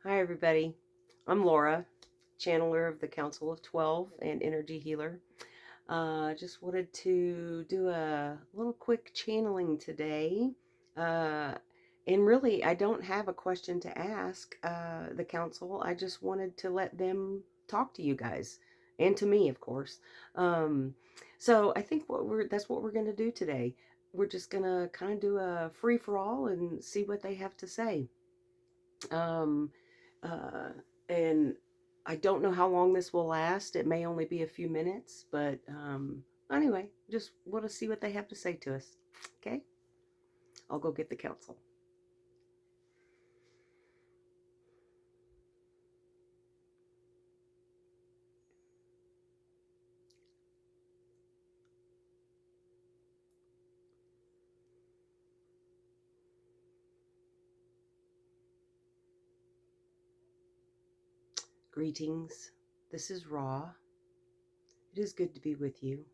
Hi, everybody. I'm Laura, channeler of the Council of 12 and energy healer. Just wanted to do a little quick channeling today. Uh, and really, I don't have a question to ask the council. I just wanted to let them talk to you guys and to me, of course. Um, so I think that's what we're going to do today. We're just going to kind of do a free for all and see what they have to say. Um, uh, and I don't know how long this will last. It may only be a few minutes, but anyway, just want to see what they have to say to us. Okay, I'll go get the council. Greetings. This is Ra. It is good to be with you.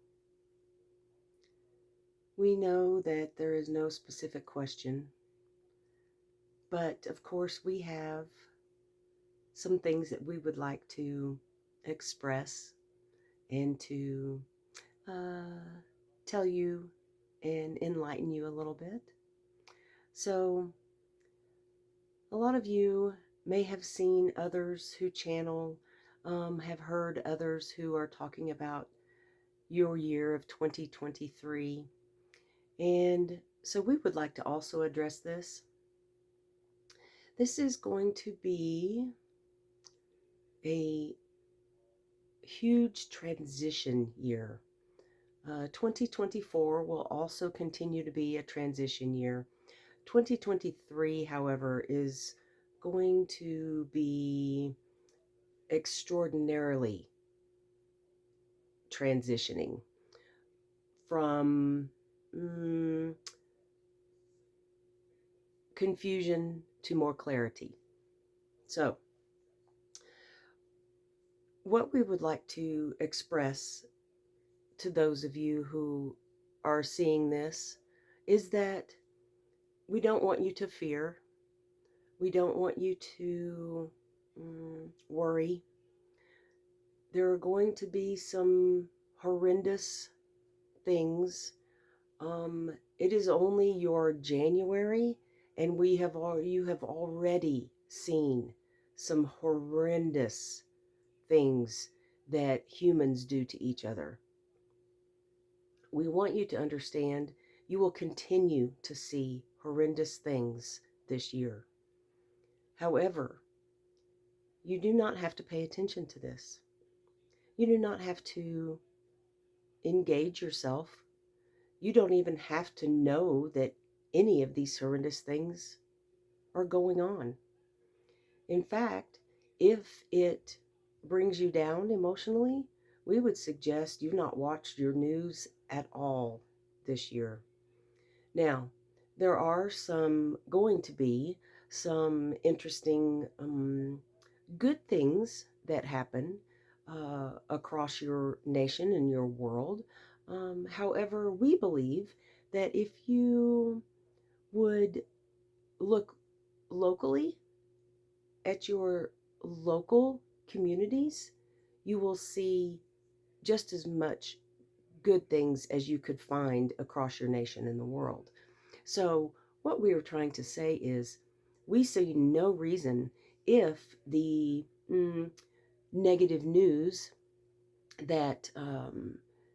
We know that there is no specific question, but of course, we have some things that we would like to express and to uh, tell you and enlighten you a little bit. So, a lot of you may have seen others who channel, have heard others who are talking about your year of 2023. And so, we would like to also address this. This is going to be a huge transition year. 2024 will also continue to be a transition year. 2023, however, is going to be extraordinarily transitioning from mm, confusion to more clarity. So, what we would like to express to those of you who are seeing this is that we don't want you to fear. We don't want you to worry. There are going to be some horrendous things. It is only your January, and you have already seen some horrendous things that humans do to each other. We want you to understand you will continue to see horrendous things this year. However, you do not have to pay attention to this. You do not have to engage yourself. You don't even have to know that any of these horrendous things are going on. In fact, if it brings you down emotionally, we would suggest you not watch your news at all this year. Now, there are going to be some interesting, good things that happen across your nation and your world. However, we believe that if you would look locally at your local communities, you will see just as much good things as you could find across your nation and the world. So, what we are trying to say is we see no reason if the negative news that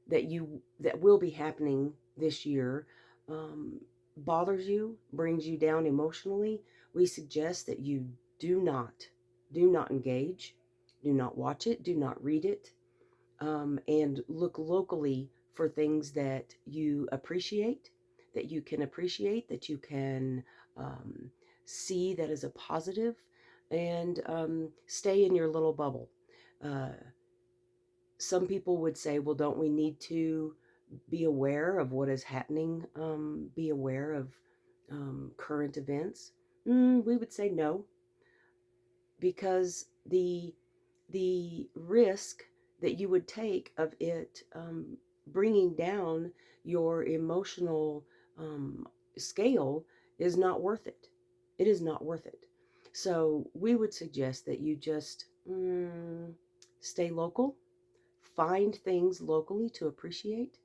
that will be happening this year um, bothers you, brings you down emotionally. We suggest that you do not do not engage, do not watch it, do not read it, and look locally for things that you appreciate, that you can um, see that is a positive, and stay in your little bubble. Uh, some people would say, well, don't we need to be aware of what is happening, be aware of current events? We would say no, because the risk that you would take of it bringing down your emotional um, scale is not worth it. It is not worth it. So we would suggest that you just stay local, find things locally to appreciate.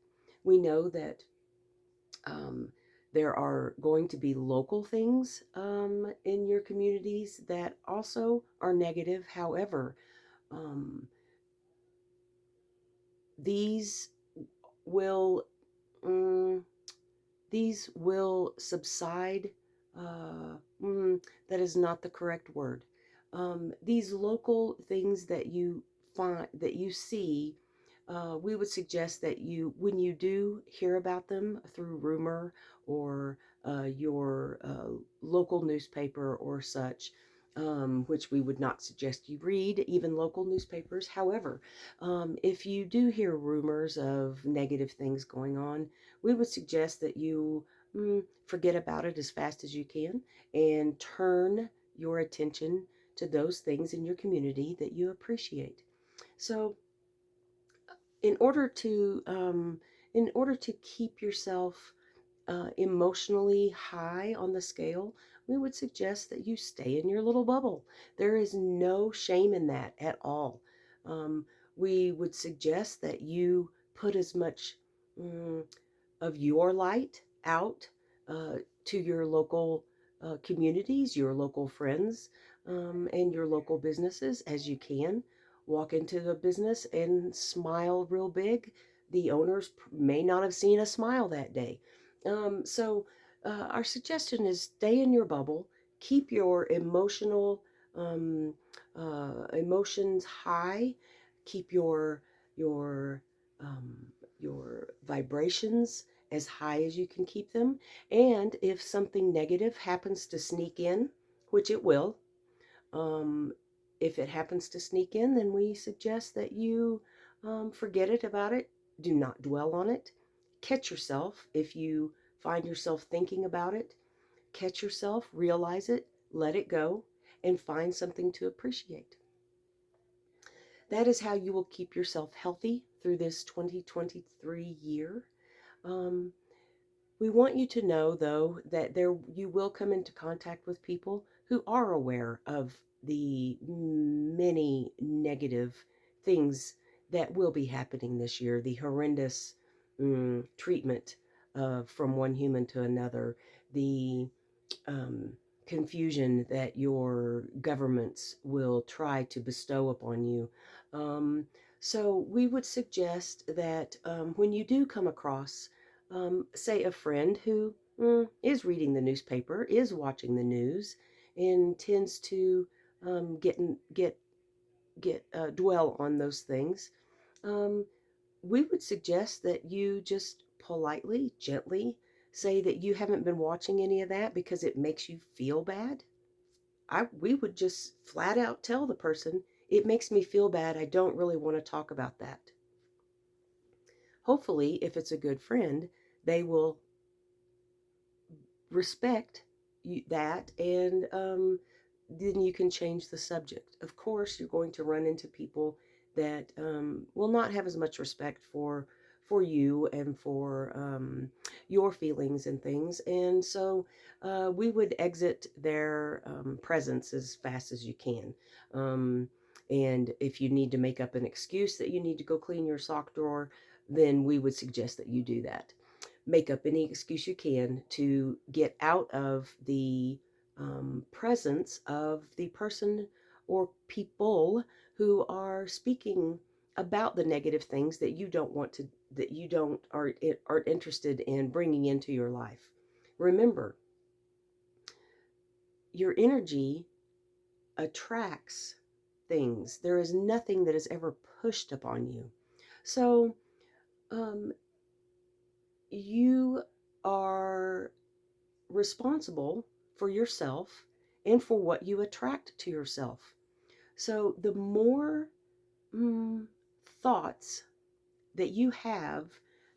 We know that um, there are going to be local things in your communities that also are negative. However, um, these will mm, these will subside. Uh, that is not the correct word. These local things that you find that you see, we would suggest that you, when you do hear about them through rumor or your local newspaper or such, which we would not suggest you read, even local newspapers. However, if you do hear rumors of negative things going on, we would suggest that you forget about it as fast as you can and turn your attention to those things in your community that you appreciate. So, in order to keep yourself emotionally high on the scale, we would suggest that you stay in your little bubble. There is no shame in that at all. Um, we would suggest that you put as much mm, of your light out uh, to your local communities, your local friends, and your local businesses as you can. Walk into the business and smile real big. The owners may not have seen a smile that day. Our suggestion is stay in your bubble, keep your um, emotions high, keep your um, your vibrations as high as you can keep them. And if something negative happens to sneak in, which it will, um, if it happens to sneak in, then we suggest that you forget it about it. Do not dwell on it. Catch yourself if you find yourself thinking about it. Catch yourself, realize it, let it go, and find something to appreciate. That is how you will keep yourself healthy through this 2023 year. Um, We want you to know, though, that there you will come into contact with people who are aware of the many negative things that will be happening this year, the horrendous treatment from one human to another, the um, confusion that your governments will try to bestow upon you. Um, so we would suggest that when you do come across, say, a friend who is reading the newspaper, is watching the news, and tends to get dwell on those things, um, we would suggest that you just politely, gently say that you haven't been watching any of that because it makes you feel bad. We would just flat out tell the person, it makes me feel bad. I don't really want to talk about that. Hopefully, if it's a good friend, they will respect that, and then you can change the subject. Of course, you're going to run into people that will not have as much respect for you and for your feelings and things, and so we would exit their presence as fast as you can. Um, and if you need to make up an excuse that you need to go clean your sock drawer, then we would suggest that you do that. Make up any excuse you can to get out of the presence of the person or people who are speaking about the negative things that you don't want to, that you don't aren't interested in bringing into your life. Remember, your energy attracts things. There is nothing that is ever pushed upon you. So um, you are responsible for yourself and for what you attract to yourself. So the more mm, thoughts that you have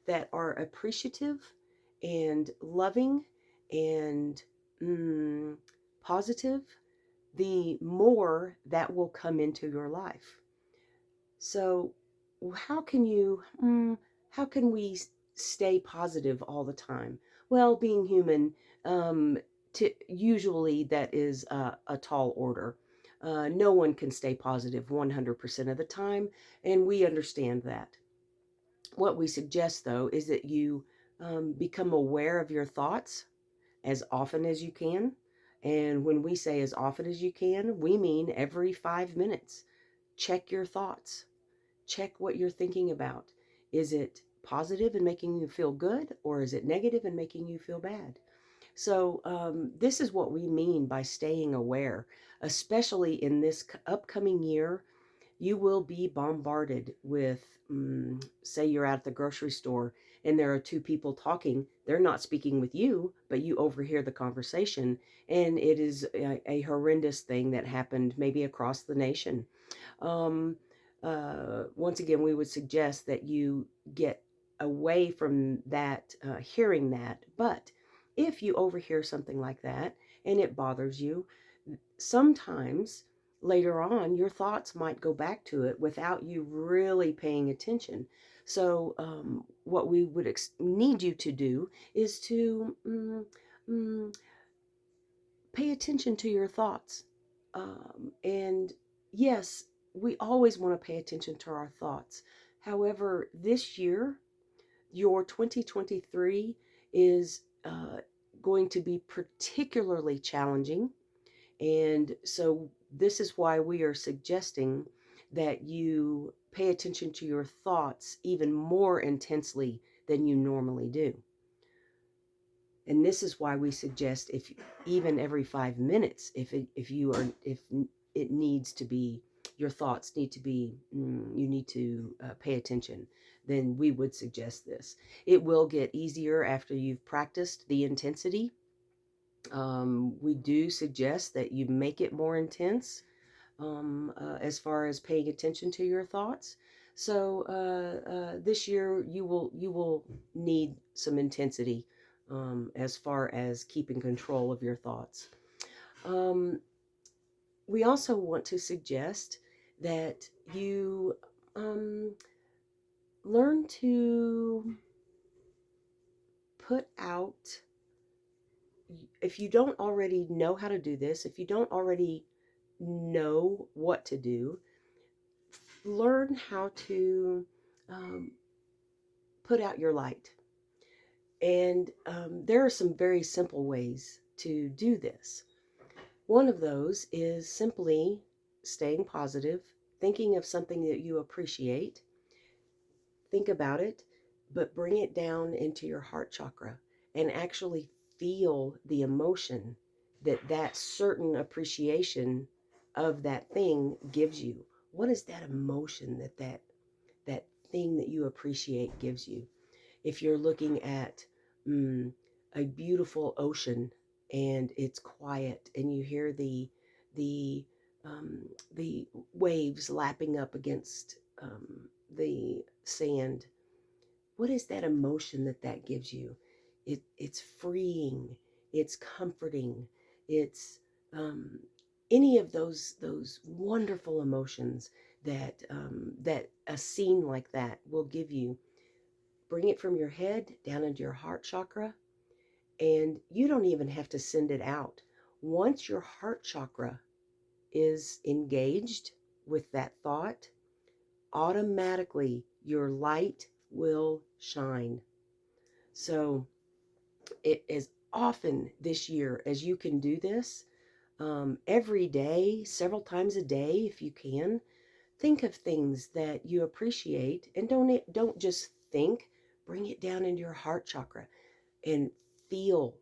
that are appreciative and loving and mm, positive, the more that will come into your life. So how can you how can we stay positive all the time? Well, being human, um, Usually that is a tall order. No one can stay positive 100% of the time, and we understand that. What we suggest, though, is that you become aware of your thoughts as often as you can. And when we say as often as you can, we mean every 5 minutes. Check your thoughts, check what you're thinking about. Is it positive and making you feel good, or is it negative and making you feel bad? So, this is what we mean by staying aware, especially in this upcoming year. You will be bombarded with, say, you're at the grocery store and there are two people talking. They're not speaking with you, but you overhear the conversation, and it is a horrendous thing that happened maybe across the nation. Um, Once again, we would suggest that you get away from that, hearing that. But if you overhear something like that and it bothers you, sometimes later on your thoughts might go back to it without you really paying attention. So, what we would need you to do is to mm, pay attention to your thoughts. And yes, we always want to pay attention to our thoughts. However, this year, your 2023 is going to be particularly challenging. And so, this is why we are suggesting that you pay attention to your thoughts even more intensely than you normally do. And this is why we suggest, if even every 5 minutes, if it needs to be, your thoughts need to be, you need to pay attention, then we would suggest this. It will get easier after you've practiced the intensity. We do suggest that you make it more intense, as far as paying attention to your thoughts. So, this year you will need some intensity, as far as keeping control of your thoughts. Um, we also want to suggest that you um, learn to put out, if you don't already know how to do this, if you don't already know what to do, learn how to um, put out your light. And there are some very simple ways to do this. One of those is simply staying positive, thinking of something that you appreciate, think about it, but bring it down into your heart chakra and actually feel the emotion that that certain appreciation of that thing gives you. What is that emotion that thing that you appreciate gives you? If you're looking at mm, a beautiful ocean and it's quiet and you hear the the waves lapping up against the sand, what is that emotion that that gives you? It's freeing, it's comforting, it's um, any of those wonderful emotions that a scene like that will give you. Bring it from your head down into your heart chakra, and you don't even have to send it out. Once your heart chakra is engaged with that thought, automatically your light will shine. So, it is often this year as you can do this, every day, several times a day, if you can, think of things that you appreciate, and don't just think. Bring it down into your heart chakra and feel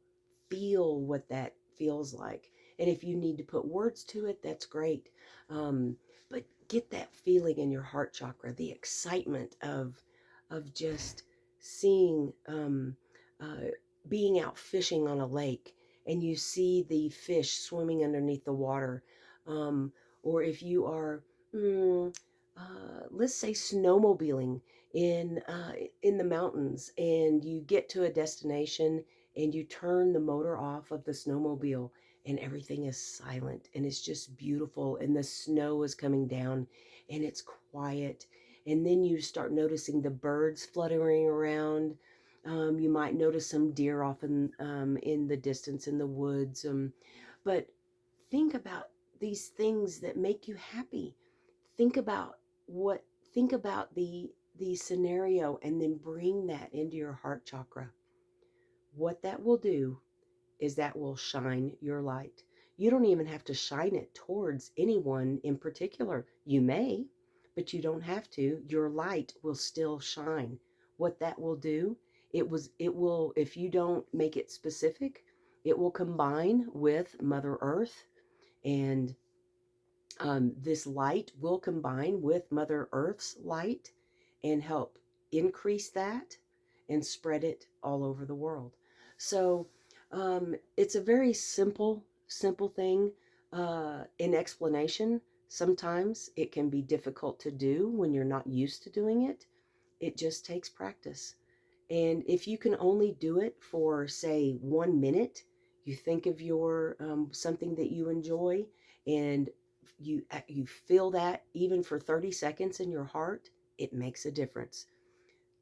feel what that feels like. And if you need to put words to it, that's great. But get that feeling in your heart chakra, the excitement of just seeing, uh, being out fishing on a lake and you see the fish swimming underneath the water. um, or if you are, mm, let's say, snowmobiling in the mountains, and you get to a destination and you turn the motor off of the snowmobile and everything is silent and it's just beautiful and the snow is coming down and it's quiet, and then you start noticing the birds fluttering around, You might notice some deer off in the distance in the woods. But think about these things that make you happy. Think about what, think about the scenario and then bring that into your heart chakra. What that will do is that will shine your light. You don't even have to shine it towards anyone in particular. You may, but you don't have to. Your light will still shine. What that will do, it will, if you don't make it specific, it will combine with Mother Earth, and this light will combine with Mother Earth's light and help increase that and spread it all over the world. So it's a very simple thing in explanation. Sometimes it can be difficult to do when you're not used to doing it. It just takes practice. And if you can only do it for, say, 1 minute, you think of your something that you enjoy, and you feel that even for 30 seconds in your heart, it makes a difference.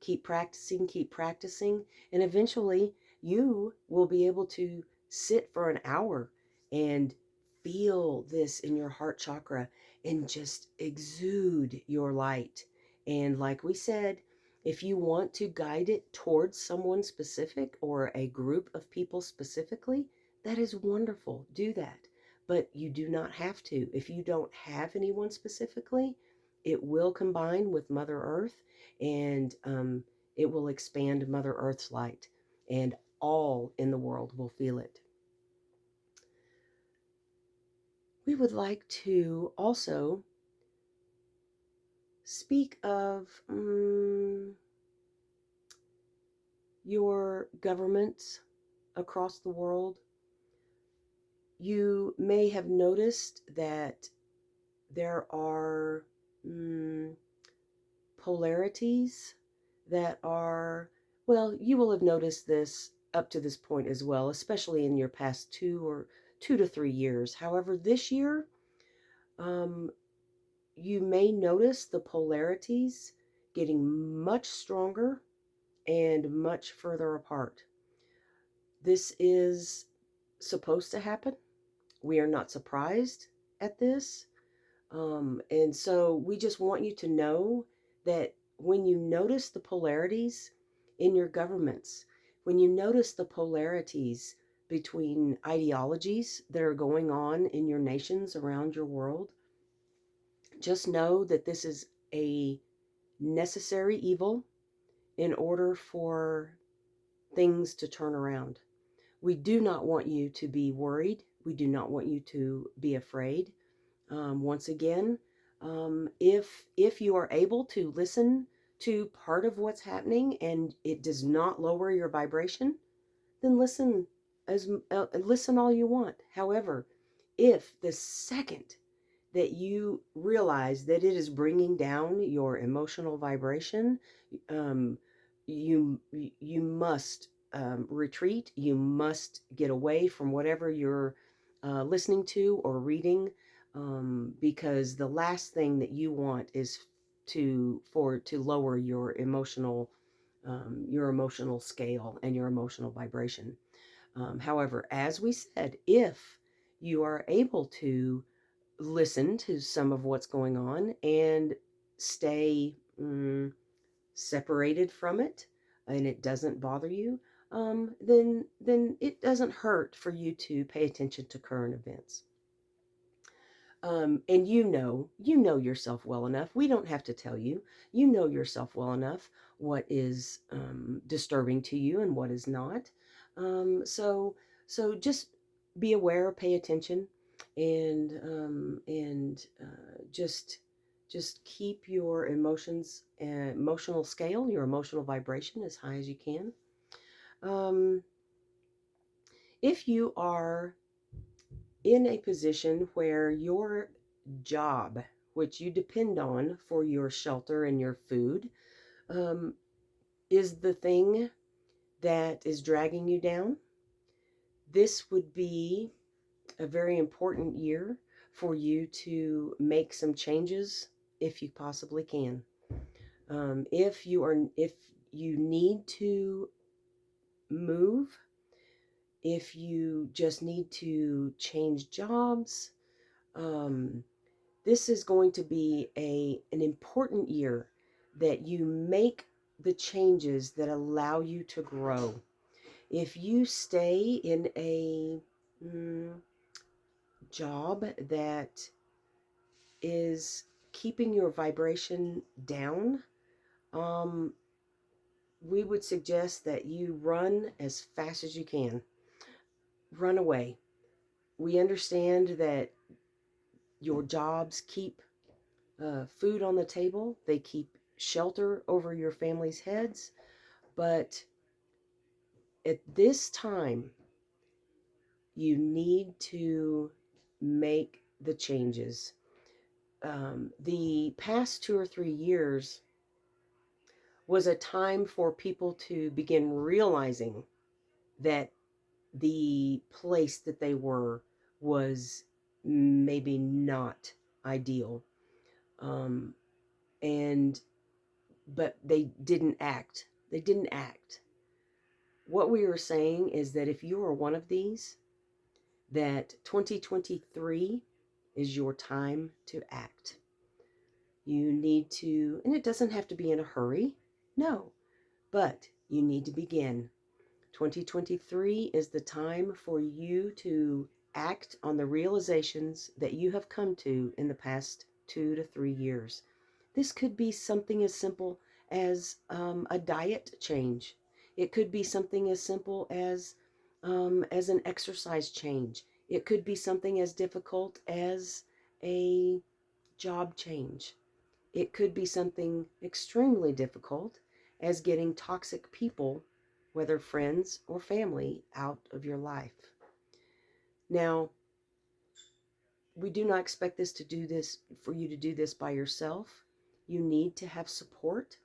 Keep practicing, and eventually you will be able to sit for an hour and feel this in your heart chakra and just exude your light. And like we said, if you want to guide it towards someone specific or a group of people specifically, that is wonderful. Do that. But you do not have to. If you don't have anyone specifically, it will combine with Mother Earth, and it will expand Mother Earth's light, and all in the world will feel it. We would like to also speak of your governments across the world. You may have noticed that there are polarities that are, well, you will have noticed this up to this point as well, especially in your past 2 to 3 years. However, this year, um, you may notice the polarities getting much stronger and much further apart. This is supposed to happen. We are not surprised at this. And so we just want you to know that when you notice the polarities in your governments, when you notice the polarities between ideologies that are going on in your nations around your world, just know that this is a necessary evil in order for things to turn around. We do not want you to be worried. We do not want you to be afraid. Once again, if you are able to listen to part of what's happening and it does not lower your vibration, then listen all you want. However, if the second that you realize that it is bringing down your emotional vibration, um, you must retreat. You must get away from whatever you're listening to or reading, because the last thing that you want is to lower your emotional scale and your emotional vibration. However, as we said, if you are able to listen to some of what's going on and stay separated from it, and it doesn't bother you, then it doesn't hurt for you to pay attention to current events. And you know yourself well enough. We don't have to tell you. You know yourself well enough what is disturbing to you and what is not. So just be aware, pay attention, and just keep your emotional scale, your emotional vibration as high as you can. Um, if you are in a position where your job, which you depend on for your shelter and your food, um, is the thing that is dragging you down, this would be a very important year for you to make some changes if you possibly can. If you need to move, if you just need to change jobs, this is going to be an important year that you make the changes that allow you to grow. If you stay in a job that is keeping your vibration down, um, we would suggest that you run as fast as you can. Run away. We understand that your jobs keep food on the table, they keep shelter over your family's heads, but at this time, you need to make the changes. The past 2 or 3 years was a time for people to begin realizing that the place that they were was maybe not ideal. Um, and but they didn't act. They didn't act. What we are saying is that if you are one of these, that 2023 is your time to act. You need to, and it doesn't have to be in a hurry, no, but you need to begin. 2023 is the time for you to act on the realizations that you have come to in the past 2 to 3 years. This could be something as simple as a diet change. It could be something as simple as an exercise change. It could be something as difficult as a job change. It could be something extremely difficult as getting toxic people, whether friends or family, out of your life. Now, we do not expect for you to do this by yourself. You need to have support.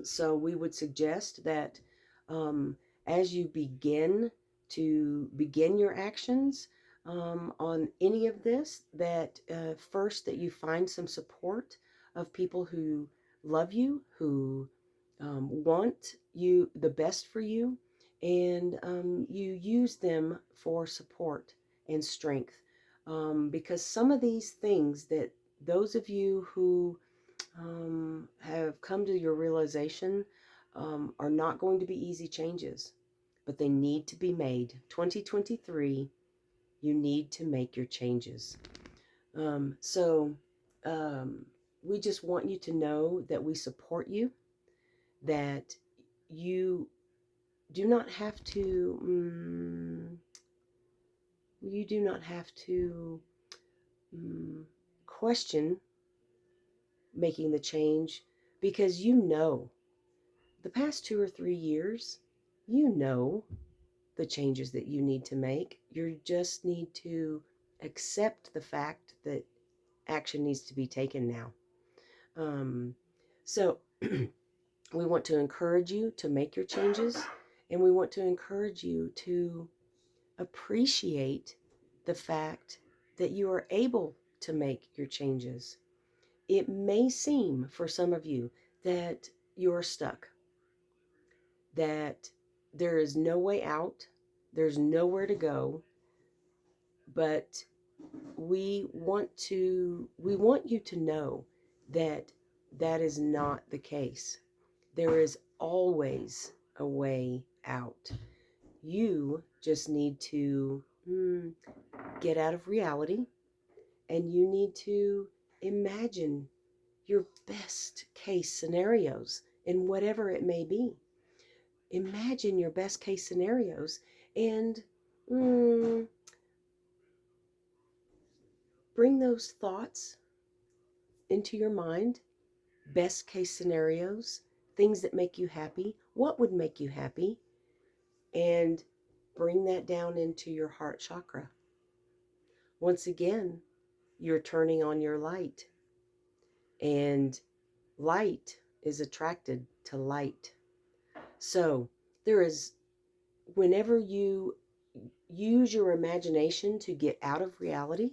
So we would suggest that as you begin your actions on any of this, that first that you find some support of people who love you, who want you the best for you, and you use them for support and strength. Because some of these things that those of you who have come to your realization are not going to be easy changes, but they need to be made. 2023, you need to make your changes. So we just want you to know that we support you, that you do not have to, you do not have to question making the change, because you know the past 2 or 3 years, you know the changes that you need to make. You just need to accept the fact that action needs to be taken now. So we want to encourage you to make your changes, and we want to encourage you to appreciate the fact that you are able to make your changes. It may seem for some of you that you're stuck, that there is no way out, there's nowhere to go, but we want you to know that that is not the case. There is always a way out. You just need to get out of reality, and you need to imagine your best case scenarios in whatever it may be. Imagine your best case scenarios and bring those thoughts into your mind. Best case scenarios, things that make you happy, what would make you happy, and bring that down into your heart chakra. Once again, you're turning on your light, and light is attracted to light. So there is, whenever you use your imagination to get out of reality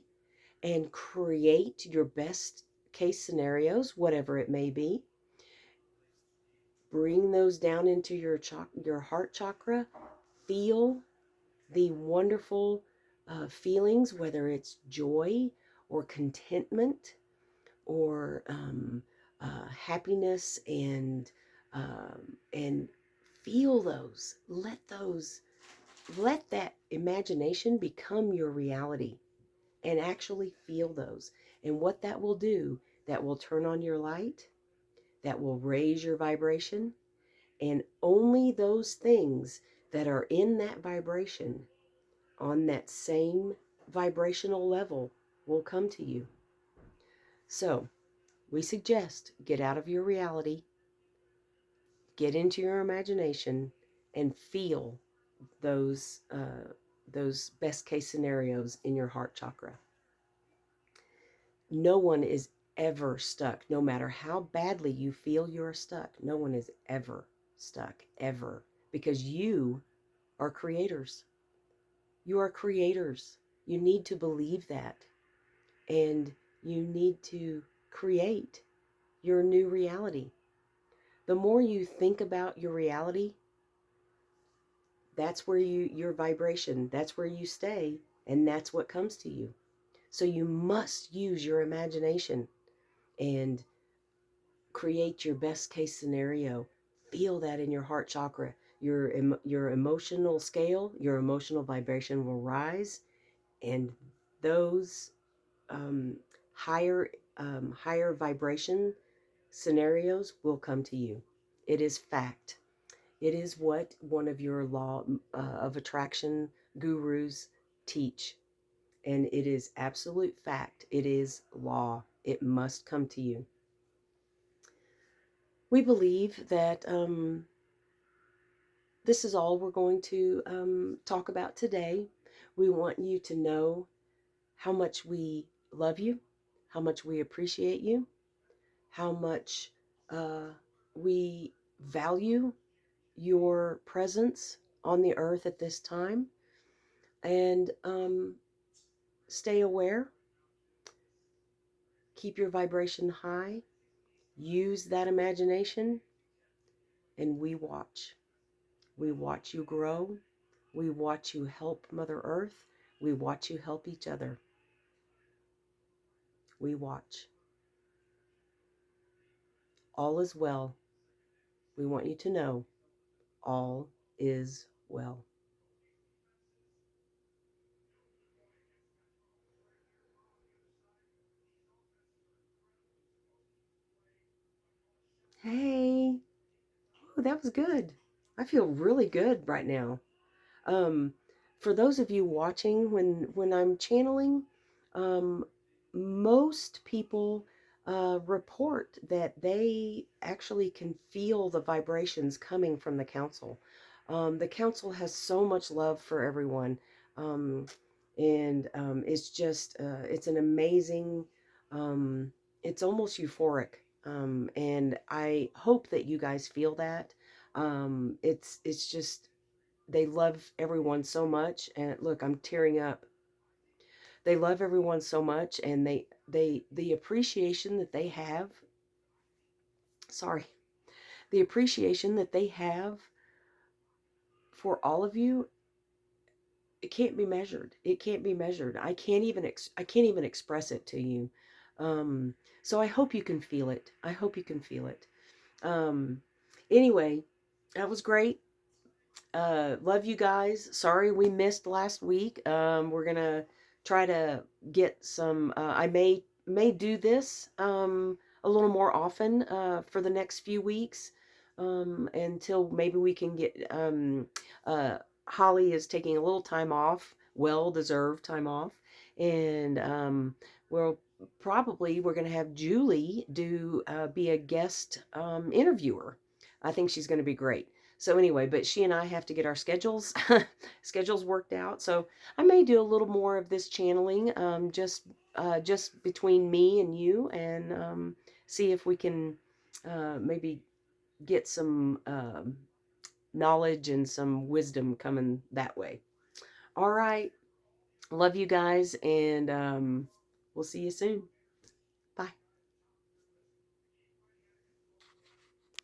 and create your best case scenarios, whatever it may be, Bring those down into your heart chakra. Feel the wonderful feelings, whether it's joy or contentment or happiness, and feel those. Let that imagination become your reality, and actually feel those. And what that will do, that will turn on your light, that will raise your vibration, and only those things that are in that vibration, on that same vibrational level, will come to you. So, we suggest get out of your reality, get into your imagination, and feel those best case scenarios in your heart chakra. No one is ever stuck, no matter how badly you feel you're stuck. No one is ever stuck, ever, because you are creators. You are creators. You need to believe that, and you need to create your new reality. The more you think about your reality, that's where your vibration, that's where you stay, and that's what comes to you. So you must use your imagination and create your best case scenario. Feel that in your heart chakra. Your emotional scale, your emotional vibration will rise, and those um, higher higher vibration scenarios will come to you. It is fact. It is what one of your law of attraction gurus teach. And it is absolute fact. It is law. It must come to you. We believe that this is all we're going to talk about today. We want you to know how much we love you, how much we appreciate you, how much uh, we value your presence on the earth at this time. And stay aware, keep your vibration high, use that imagination, and we watch. We watch you grow. We watch you help Mother Earth. We watch you help each other. We watch. All is well. We want you to know all is well. Hey, oh, that was good. I feel really good right now. Um, for those of you watching, when I'm channeling, um, most people report that they actually can feel the vibrations coming from the council. The council has so much love for everyone, um, and it's just it's an amazing. Um, it's almost euphoric, and I hope that you guys feel that. It's just they love everyone so much, and look, I'm tearing up. They love everyone so much, and they the appreciation that they have, sorry, the appreciation that they have for all of you, it can't be measured. It can't be measured. I can't even express it to you. um so I hope you can feel it. I hope you can feel it. um anyway, that was great. Love you guys. Sorry we missed last week. We're gonna try to get some. I may do this a little more often for the next few weeks, until maybe we can get. Holly is taking a little time off, well deserved time off, and we'll we're gonna have Julie do be a guest interviewer. I think she's going to be great. So anyway, but she and I have to get our schedules worked out. So I may do a little more of this channeling, just between me and you, and see if we can maybe get some knowledge and some wisdom coming that way. All right, love you guys, and we'll see you soon.